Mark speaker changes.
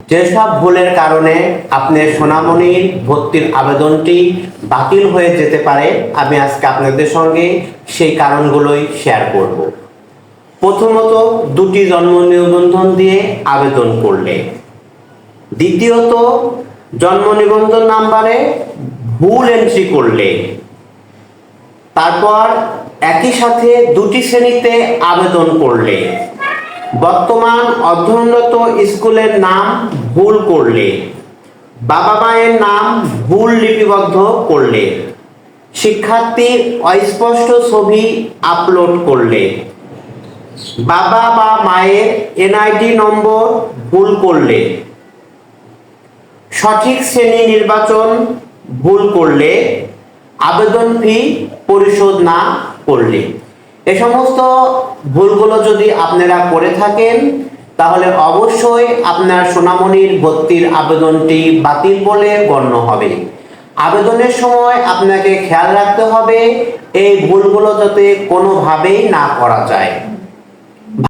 Speaker 1: যেসব ভুলের কারণে আপনার সোনামণির ভর্তির আবেদনটি বাতিল হয়ে যেতে পারে, আমি আজকে আপনাদের সঙ্গে সেই কারণগুলোই শেয়ার করব। প্রথমত, দুটি জন্ম নিবন্ধন দিয়ে আবেদন করলে। দ্বিতীয়ত, জন্ম নিবন্ধন নাম্বারে ভুল এন্ট্রি করলে। তারপর একই সাথে দুটি শ্রেণীতে আবেদন করলে। বর্তমান অধ্যয়নরত স্কুলের নাম ভুল করলে। বাবা মায়ের নাম ভুল লিপিবদ্ধ করলে। শিক্ষার্থীর অস্পষ্ট ছবি আপলোড করলে। বাবা বা মায়ের এনআইডি নম্বর ভুল করলে। সঠিক শ্রেণী নির্বাচন ভুল করলে। আবেদন ফি পরিশোধ না করলে। এ সমস্ত ভুলগুলো যদি আপনারা করে থাকেন তাহলে অবশ্যই আপনার সোনামণির ভর্তির আবেদনটি বাতিল বলে গণ্য হবে। আবেদনের সময় আপনাকে খেয়াল রাখতে হবে এই ভুলগুলো যাতে কোনোভাবেই না করা যায়।